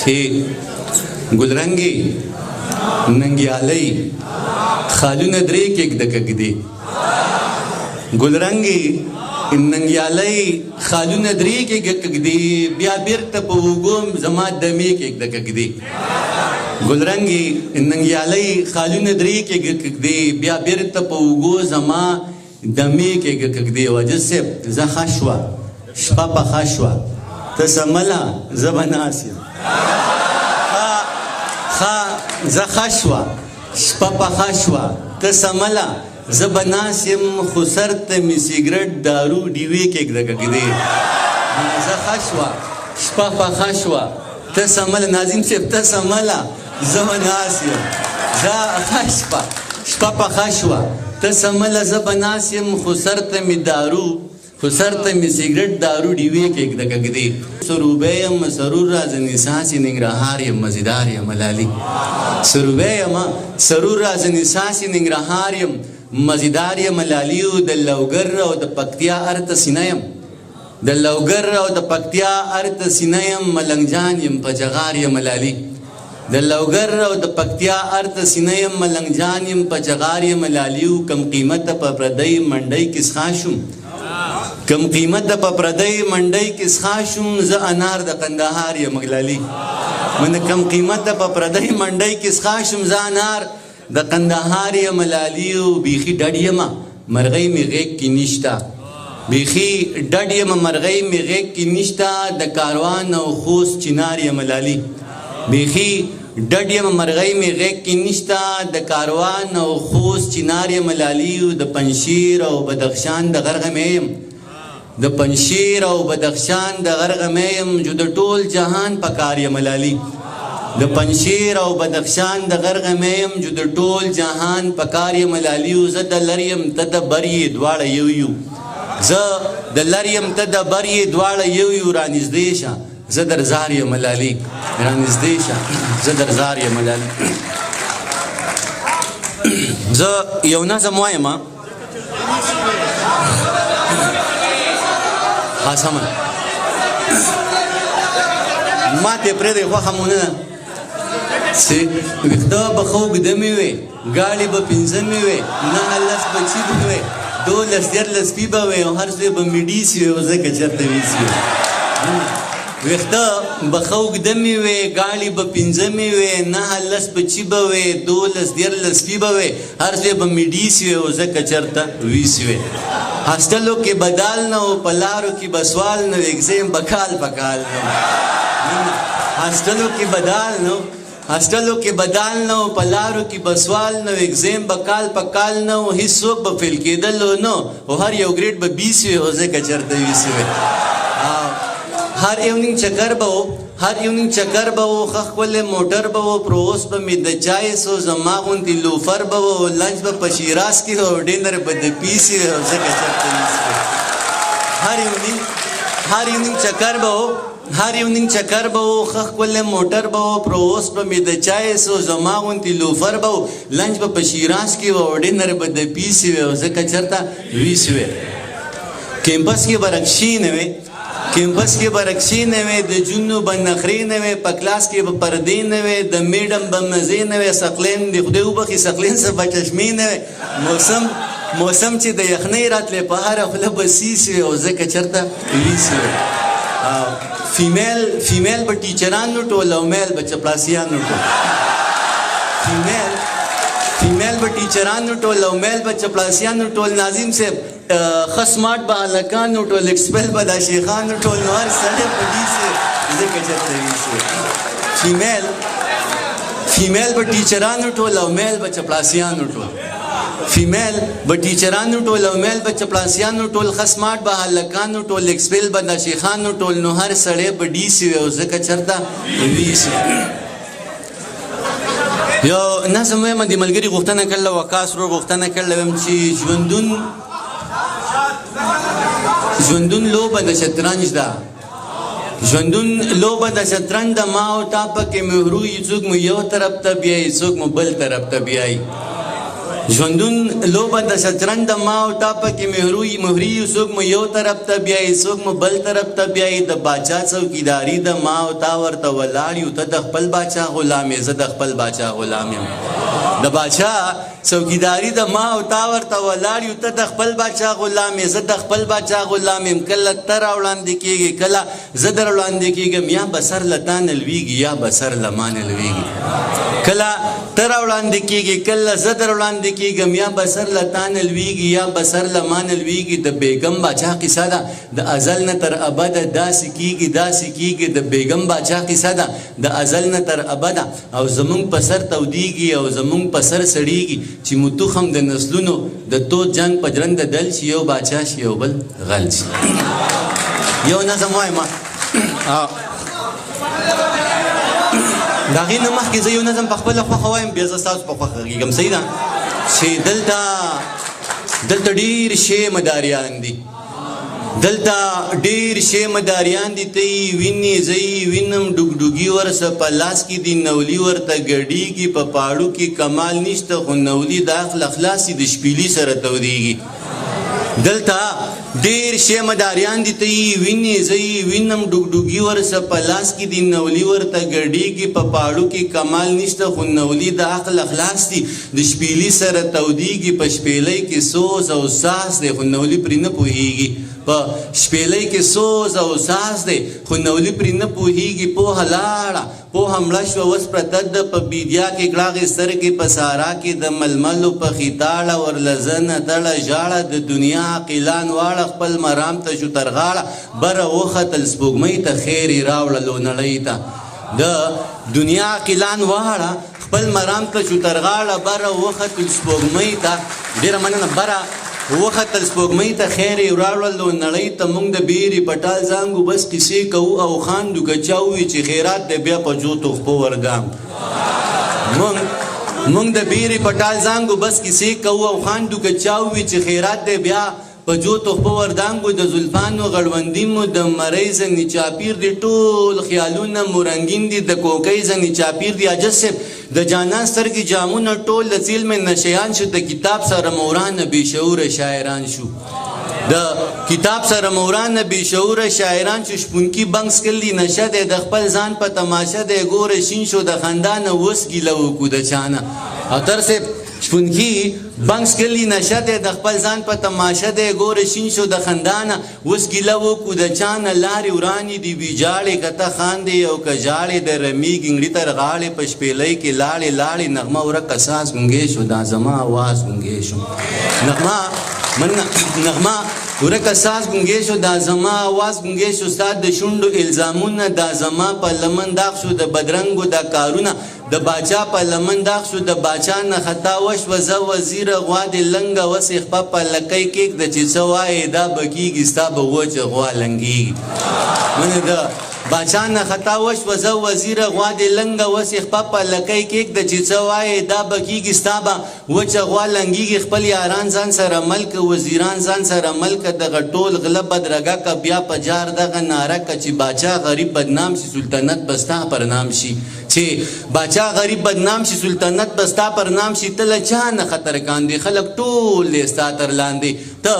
چې ګلرنګې ننګیالۍ خالونه درې کېږده کږدې ګلرنګې ننګیالۍ خالونه درې کېږده کږدې بیا بیرته په اوږو زما دمې کېږده کږدې ګلرنګې ننګیالۍ خالونه درې کېږده کږدې بیا بیرته په اوږو زما دمې کېږده کږدې واجد صاحب زه ښه شوه شپه پخه شوه ته سمله زه به ناست یم زه ښه شوه شپه پخه شوه ته سمله زه به ناست یم خو سر ته مې سګرټ دارو ډیوې کېږده کږدې زه ښه شوه شپه پخه شوه ته سمله ناظم صاحب ته سمله زه به ناست یم زه ښه شپه پخه شوه ته سمله زه به ناست یم خو سر ته مې دارو خو سر ته مې سګرټ دارو ډیوې کېږده کږدې سروبی یم سرور رازنې ساسې ننګرهار یم مزیدار یم ملالي سروبی یم سرور رازنې ساسې ننګرهار یم مزیدار یم ملالي د لوګر او د پکتیا ارته سینه یم د لوګر او د پکتیا ارته سینه یم ملنګ جان یم په جغار یم ملالي د لوګر او د پکتیا ارته سینه یم ملنګ جان یم په جغار یم ملالي کم قیمته په پردۍ منډۍ کې څښا شوم کم قیمت په پردۍ منډۍ کې څښا شوم زه انار د قندهار یم ملالي من کم قیمت په پردۍ منډۍ کې څښا شوم زه انار د قندهار یم ملالي بیخي ډډ یمه مرغۍ مې غېږ کې نشته بیخي ډډ یمه مرغۍ مې غېږ کې نشته د کاروان او خوست چنار یم ملالي بیخي ډډ یمه مرغۍ مې غېږ کې نشته د کاروان او خوست چنار یم ملالي د پنجشیر او بدخشان د غرغمې یم د پنجشیر او بدخشان د غرغمې یم جو د ټول جهان پکار یم ملالي د پنجشیر او بدخشان د غرغمې یم جو د ټول جهان پکار یم ملالي زه د لر یم ته د بر یې دواړه یو یو زه د لر یم ته د بر یې دواړه یو یو رانږدې شه زه در زار یم ملالي رانږدې شه زه در زار یم ملالي زه یو نظم وایم سمه ما ته پرېږدئ خوښه مو نه ده چې ویښته به ښه اوږده مې وې ګاډې به پنځه مې وې 9-10 بچي به وې 12-13 سپي به وې او هر څه به مې ډیسي وې او ځکه چېرته ویسي وې ویښته به ښه اوږده مې وې ګاډې به پنځه مې وې 9-10 بچي به وې 12-13 سپي به وې هر څه به مې ډیسي وې او ځکه چېرته ویسي وې هاسټلو کې بدال نه و په لارو کې به سوال نه و اګزیم به کال په کال نه هاسټلو کې بدال نه هاسټلو کې بدال نه و په لارو کې به سوال نه و اګزیم به کال په کال نه و هېڅوک به فیل کېدلو نه او هر یو ګریډ به 20 وي او ځکه چېرته 20 وي هر ایونینګ چکر به و هر ایونینګ چکر به و ښه ښکلی موټر به و پرووس به مې د چایس و زما غوندې لوفر به و لنچ به په شیراز کې و ډینر به د پیسې او ځکه چېرته هر ایونینګ چکر به و هر ایونینګ چکر به و ښه ښکلی موټر به و پرووس به مې د چایس و زما غوندې لوفر به و لنچ به په شیراز کې و ډینر به د پیسې وې او ځکه چېرته 20 وې کیمپس کې به رکشې نه وې کیمپس کې به رکشې نه وې د جونو به نخرې نه وې په کلاس کې به پردې نه وې د میډم به مزې نه وې سقلین د خدای وبخښي سقلین څه به چشمې نه وې موسم چې د یخنۍ راتلې په هره خوله به سیس وې او ځکه چېرته 20 وې فیمیل به ټیچرانو ټول او میل به چپړاسیانو ټول فیمیل به ټیچرانو ټول او میل به چپړاسیانو ټول ناظم صاحب ښه سمارټ به هلکانو ټول ایکسپل به دا شیخانو ټول نو هر سړی په دې سې ځکه چېرته ویسې فیمیل به ټیچرانو ټول او میل به چپړاسیانو ټول فیمیل به ټیچرانو ټول او میل به چپړاسیانو ټول ښه سمارټ به هلکانو ټول ایکسپل به دا شیخانو ټول نو هر سړی به ډیسې وي او ځکه چېرته ویسې یو نظم وایم د ملګري غوښتنه کړله وقاص ورور غوښتنه کړله وایم چې ژوندون لوبه د شطرنج ده ژوندون لوبه د شطرنج ده ما او تا پکې مهرو یې څوک مو یو طرف ته بیایي څوک مو بل طرف ته بیایي ژوندون لوبه د شطرنج د ما او تا پکې مهري څوک مو یو طرف ته بیایي څوک مو بل طرف ته بیایي د باچا څوکیداري د ما او تا ورته ولاړ یو ته د خپل باچا غلام یې زه د خپل باچا غلام یم د باچا څوکیداري د ما او تا ورته ولاړ یو ته د خپل باچا غلام یې زه د خپل باچا غلام یم کله ته راوړاندې کېږې کله زه در وړاندې کېږم یا به سر له تا نه لویږي یا به سر له ما نه لویږي کله ته راوړاندې کېږې کله زه در وړاندې کېږم یا به سر له تا نه لویږي یا به سر له ما نه لویږي د بیګم باچا قصه ده د ازل نه تر ابده داسې کېږي د بیګم باچا قصه ده د ازل نه تر ابده او زمونږ په سر تودېږي او زمونږ په سر سړېږي چې مو تخم د نسلونو د تود جنګ په جرنده دل شي یو باچا شي یو بل غل شي یو نظم وایم د هغې نه مخکې زه یو نظم په خپله خوښه وایم بیا زه ستاسو په خوښه غږېږم صحیح ده چې دلته ډېر شی مداریان دي دلته ډېر شی مداریان دي ته یې وینې زه یې وینم ډوګډوګي ورسه په لاس کې دي نولي ورته ګډېږي په پاړو کې کمال نشته خو نولي د عقله خلاصي د شپیلي سره تودېږي دلته ډېر شی مداریان دي ته یې وینې زه یې وینم ډوګډوګي ورسه په لاس کې دي نولي ورته ګډېږي په پاړو کې کمال نشته خو نولي د عقل اخلاص دي د شپیلي سره تودېږي په شپیلۍ کې سوز او ساز دی خو نولي پرې نه پوهېږي په شپیلۍ کې سوز او ساز دی خو نولي پرې نه پوهېږي پوهه لاړه پوهه مړه شوه اوس پرته ده په بیدیا کې کړاغې سترګې په سارا کې د ململو په خیتاړه ورله زه نه تړه ژاړه د دنیا عاقلان واړه خپل مرام ته شو تر غاړه بره وختل سپوږمۍ ته خیر یې راوړلو نړۍ ته د دنیا عاقلان واړه خپل مرام ته شو تر غاړه بره وختل سپوږمۍ ته ډېره مننه بره وختل سپوږمۍ ته خیر یې راوړلو نړۍ ته موږ د بیرې پټال زانګو بس کیسې کوو او خاندو که چا ووي چې خیرات دی بیا په جو تحفو ورګام موږ د بیرې پټال زانګو بس کیسې کوو او خاندو که چا ووي چې خیرات دی بیا په جو تحفو وردانګو د زلفانو غړوندي مو د مرۍ ځنې چاپیر دي ټول خیالونه مو رنګین دي د کوکۍ ځنې چاپیر دي عجز صاحب د جانان سترګې جامونه ټول د څیل مې نشیان شو د کتاب سره مورانه بې شعوره شاعران شو د کتاب سره مورانه بې شعوره شاعران شو شپونکي بنګ سکل دي نشه دی د خپل ځان په تماشه دی ګوره شین شو د خندا نه اوس ګیله وکړو د چانه او تر صاحب شپونکي بنګ سکل دي نشه دی د خپل ځان په تماشه دی ګوره شین شو د خندا نه اوس ګیله وکړو د چانه لارې ورانې دي ویجاړې که ته خاندې او که ژاړې د رمي ګنګړي تر غاړې په شپېلۍ کې لاړې نغمه ورکه ساز ګونګې شو دا زما اواز ګونګې شو نغمه ورکه ساز ګونګې شو دا زما اواز ګونګې شو ستا د شونډو الزامونه دا زما په لمن داغ شو د بدرنګو دا کارونه د باچا په لمن داغ شو د باچا نه خطا وشوه زه وزیره غوا دې لنګه وسې خپه په لکۍ کېږده چې څه وایې دا به کېږي ستا به وچه غوا لنګېږي منې د باچا نه خطا وشوه زه وزیره غوا دې لنګه وسې خپه په لکۍ کېږده چې څه وایې دا به کېږي ستا به وچه غوا لنګېږي خپل یاران ځان سره ملکه وزیران ځان سره ملکه دغه ټول غله بدرګه که بیا په جار دغه ناره که چې باچا غریب بدنام شي سلطنت به ستا پر نام شي چې باچا غریب بدنام شي سلطنت به ستا پر نام شي ته له چا نه خطر کاندې خلک ټول دی ستا تر لاندې ته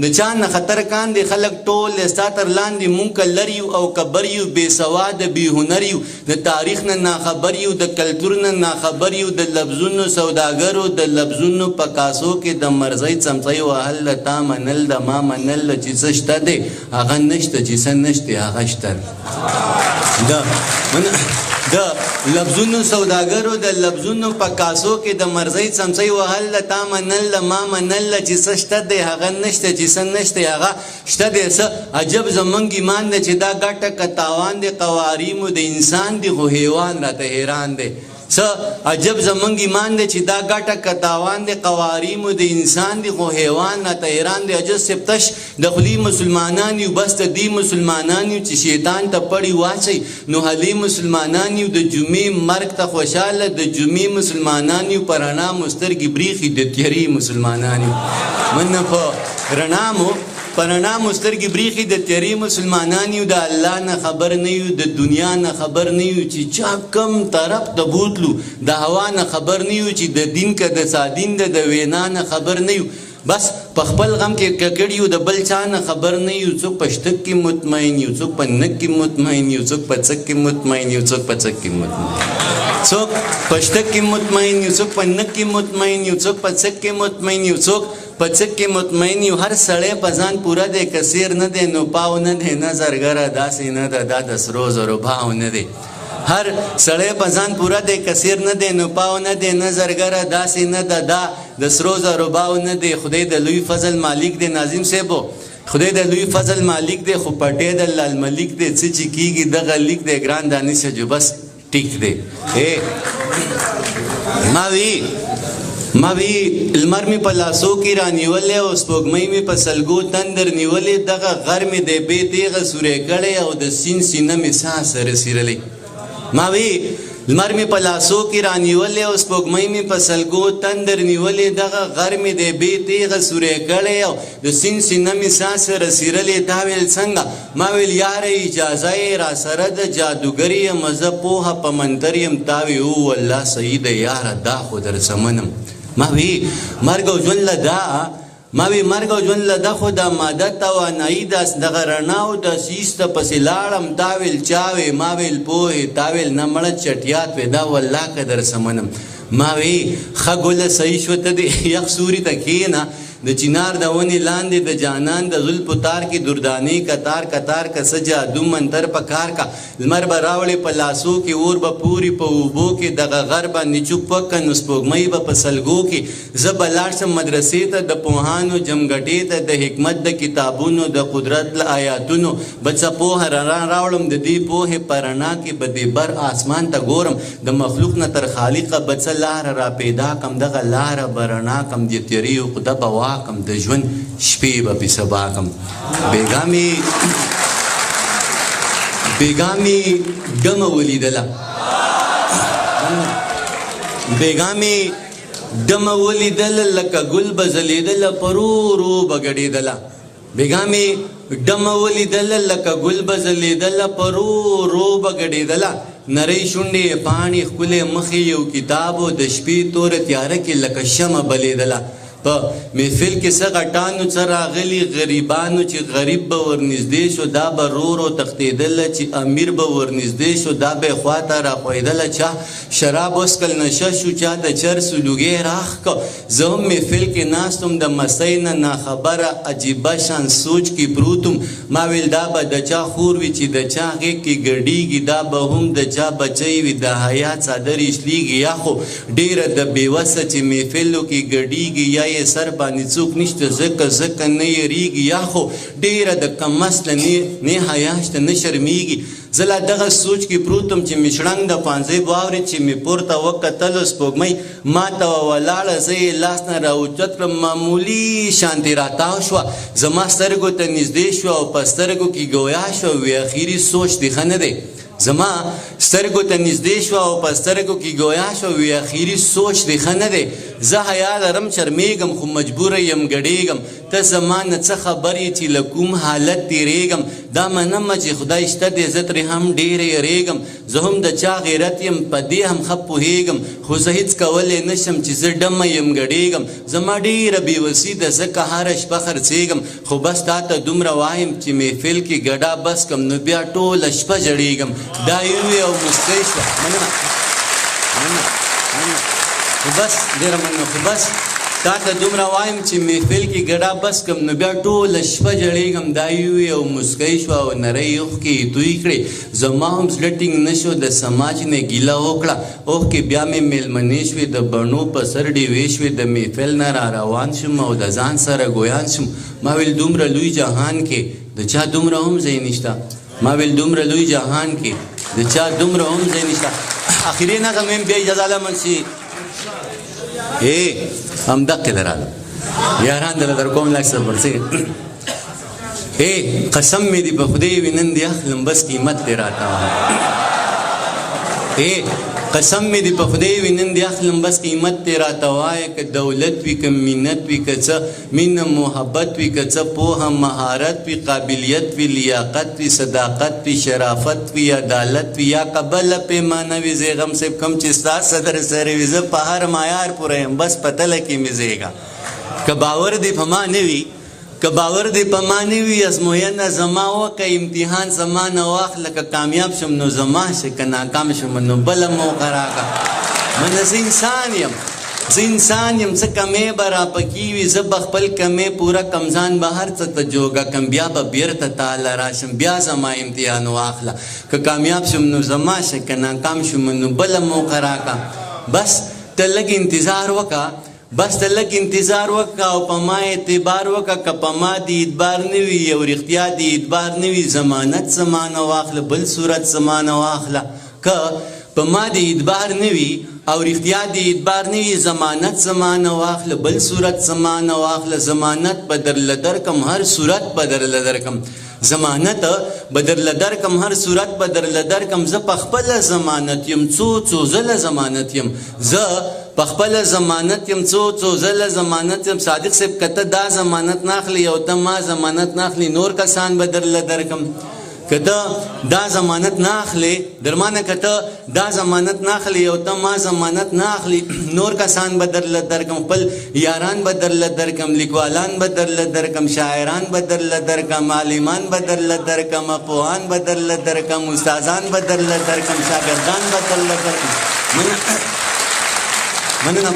د چا نه خطر کاندې خلک ټول دی ستا تر لاندې مونږ که لر یو او که بر یو بې سواده بې هنر یو د تاریخ نه ناخبر یو د کلتور نه ناخبر یو د لفظونو سوداګرو د لفظونو په کاسو کې د مرزۍ څمڅۍ وهل د تا منل د ما منل چې څه شته دی هغه نشته چې څه نشته هغه شته د لفظونو سوداګرو د لفظونو په کاسو کې د مرزۍ څمڅۍ وهل د تا منل د ما منل چې څه شته دی هغه نشته چې څه نشته هغه شته دی څه عجب زمونږ ایمان دی چې دا ګټه که تاوان دی قواریمو د انسان دی خو حیوان راته حیران دی څه عجب زمونږ ایمان دی چې دا ګټه که تاوان دی قواریمو د انسان دی خو حیوان راته حیران دی عجز صاحب تش د خولي مسلمانان یو بس د دې مسلمانان یو چې شیطان ته پړی واچوي نو هلي مسلمانان یو د جمعې مرګ ته خوشحاله د جمعې مسلمانان یو په رڼا مو سترګې بریښي د تیارې مسلمانان یو مننه په رڼا مو پرنا مسترګې بریخي د تیری مسلمانان یو د الله نه خبر نه یو د دنیا نه خبر نه یو چې چا کم طرف ته بوتلو د هوا نه خبر نه یو چې د دین که د سادین د وینا نه خبر نه یو بس په خپل غم کې ککړ یو د بل چا نه خبر نه یو څوک په شتک کې مطمئن یو څوک په نک کې مطمئن یو څوک په څک کې مطمئن یو څوک په څک کې مطمئن څوک په شتک کې مطمئن یو څوک په نک کې مطمئن یو څوک په څک کې مطمئن یو څوک په څک کې مطمئن یو هر سړی په ځان پوره دی کثیر نه دی نو پاو نه دی نه زرګره داسې نه ده دا د سرو زرو بهاو نه دی هر سړی په ځان پوره دی کثیر نه دی نو پاو نه دی نه زرګره داسې نه ده دا د سرو زرو بهاو نه دی خدای د لوی فضل مالک دی ناظم صاحبو خدای د لوی فضل مالک دی خو پټې د لال ملک دی څه چې کیږي دغه لیک دی ګران دانش جو بس ټیک دی ما وی لمر می په لاسو کې رانیولې او سپوږمۍ می په سلګو تندر نیولې دغه غر می د بې تیغه سورې کړې او د سین سینه می ساس رسیرلې ما وی لمر می په لاسو کې رانیولې او سپوږمۍ می په سلګو تندر نیولې دغه غر می د بې تیغه سورې کړې او د سین سینه می ساس رسیرلې دا ویل څنګه ما ویل یاره اجازه یې را سره د جادوګري مزه پوهه په منتر یم تا وی او والله صحیح دی یاره دا خو در سمنم ما وی مرګ او ژوند له دا ما وی مرګ او ژوند له دا خو د ماده توانایي دغه رڼا او د سیس ته پسې لاړم تا ویل چا وی ما ویل پوهې تا ویل نه مړه چټیات وی دا والله که در سمنم ما وی ښه ګله صحیح شوه ته د یخ سوري ته کښېنه د چنار د ونې لاندې د جانان د زلفو تار کې دردانې کتار کتار که څه جادو منتر په کار کا لمر به راوړې په لاسو کې اور به پوري په اوبو کې دغه غر باندې چوپ وکه نو سپوږمۍ به په سلګو کې زه به لاړ شم مدرسې ته د پوهانو جمګټې ته د حکمت د کتابونو د قدرت له آیاتونو به څه پوهه راوړم د دې پوهې په رڼا کې به د بر آسمان ته ګورم د مخلوق نه تر خالقه به څه لاره را پیدا کم دغه لاره به رڼا کم د تیري عقده به کم د ژوند شپې به پې سبا کم بیګامې ډمه ولیدله بیګامې ډمه ولیدله لکه ګل به ځلېدله په رو رو به ګډېدله بیګامې ډمه ولیدله لکه ګل به ځلېدله په رو رو به ګډېدله نری شونډې پاڼې ښکلې مخې یو کتاب و د شپې توره تیاره کې لکه شمه بلېدله په محفل کې څه غټانو څه راغلي غریبانو چې غریب به ورنږدې شو دا به رو رو تښتېدله چې امیر به ورنږدې شو دا به یې خواته راښویدله چا شراب وڅکل نشه شو چا د چرسو لوګی راښ که زه هم محفل کې ناست وم د مستۍ نه ناخبره عجیبه شان سوچ کې پروت وم ما ویل دا به د چا خور وي چې د چا غېږ کې ګډېږي دا به هم د چا بچی وي د حیا څادر یې شلېږي یا خو ډېره د بېوسه چې محفلو کې ګډېږي یا سر باندې څوک نشته ځکه نه یریږي یا خو ډېره د کم اصله نه حیا شته نه شرمېږي زه لا دغه سوچ کې پروت وم چې مې شړنګ د پانځۍ واورېد چې مې پورته وکتلو سپوږمۍ ما ته ولاړه زه یې لاس نه راوچت کړم معمولي شانتې راتاو شوه زما سترګو ته نږدې شوه او په سترګو کې ګویا شوه وی اخري سوچ دې ښه نه دی زما سترګو ته نږدې شوه او په سترګو کې ګویا شوه وی اخري سوچ دې ښه نه دی زه حیا لرم شرمېږم خو مجبوره یم ګډېږم ته زما نه څه خبر یې چې له کوم حالت تېرېږم دا منمه چې خدای شته دی زه ترې هم ډېره یریږم زه هم د چا غیرت یم په دې هم ښه پوهېږم خو زه هېڅ کولی نه شم چې زه ډمه یم ګډېږم زما ډېره بېوسي ده ځکه هره شپه خرڅېږم خو بس تا ته دومره وایم چې محفل کې ګډا بس کم نو بیا ټوله شپه ژړېږم دا یې ووې او مسکی شوه مننه خو بس ډېره مننه خو بس تا ته دومره وایم چې محفل کې ګډا بس کم نو بیا ټوله شپه ژړېږم دا یې ووې او مسکی شوه او نری اوښکې یې توی کړې زما هم زړه ټینګ نه شو د سماج نه ګیله وکړه اوښکې بیا مې میلمنې شوې د بڼو په سر ډیوې شوې د محفل نه را روان شوم او د ځان سره ګویان شوم ما ویل دومره لوی جهان کې د چا دومره هم ځای نشته ما ویل دومره لوی جهان کې د چا دومره هم ځای نشته اخري نظم یم بیا اجازه لمن شي همدقې لراله یاران دله در کوم لږ صبر څه قسم مې دې په خدای وي نن دې اخلم بس قیمت دې راته قسم می دی په خدای وینن دی اخلم بس قیمت تی راته وایه که دولت وي که مینت وي که څه مینه محبت وي که څه پوهه مهارت وي قابلیت وي لیاقت وي صداقت وي شرافت وي عدالت وي یا قبله پیمانه وي زیغم صاحب کم چې ستا صدر سره وي زه په هر معیار پوره یم بس په تله کې مې زیږه که باور دې په ما نه وي که باور دې په ما نه وي ازموینه زما وکه امتحان زما نه واخله که کامیاب شم نو زما شه که ناکام شم نو بله موقع راکړه منه زه انسان یم څه کمې به راپکې وي زه به خپل کمې پوره کم ځان به هر څه ته جوګه کم بیا به بیرته تاله راشم بیا زما امتحان واخله که کامیاب شم نو زما شه که ناکام شم نو بله موقع راکړه بس ته لږ انتظار وکړه بس ته لږ انتظار وکړه او په ما اعتبار وکړه که په ما دې اعتبار نه وي او رښتیا دې اعتبار نه وي ضمانت زمانه واخله بل صورت زمانه واخله که په ما دې اعتبار نه وي او رښتیا دې اعتبار نه وي ضمانت زمانه واخله بل صورت زمانه واخله ضمانت به درله درکم هر صورت به درله درکم ضمانت به درله درکم هر صورت به درله درکم زه په خپله ضمانت یم څو ځله ضمانت یم زه په خپله ضمانت یم څو ځله ضمانت یم صادق صاحب که ته دا ضمانت ناخلي او ته ما ضمانت ناخلي نور کسان به درله درکم که ته دا ضمانت ناخلي درمانه که ته دا ضمانت ناخلي او ته ما ضمانت ناخلي نور کسان به درله درکم خپل یاران به درله درکم لیکوالان به درله درکم شاعران به درله درکم عالمان به درله درکم پوهان به درله درکم استادان به درله درکم شاګردان به درله درکم مننه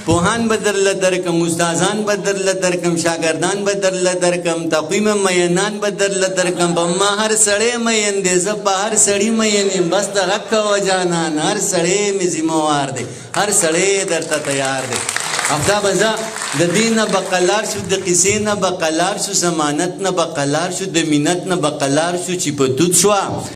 پوهان به درله درکم استادان به درله درکم شاګردان به درله درکم تقویم مینان به درله درکم په ما هر سړی مین دی زه په هر سړي مین یم بس د غږ کوه جانان هر سړی مې ذمهوار دی هر سړی درته تیار دی افتا به زه د دې نه به قلار شو د قیسې نه به قلار شو ضمانت نه به قلار شو د مینت نه به قلار شو چې په دود شوه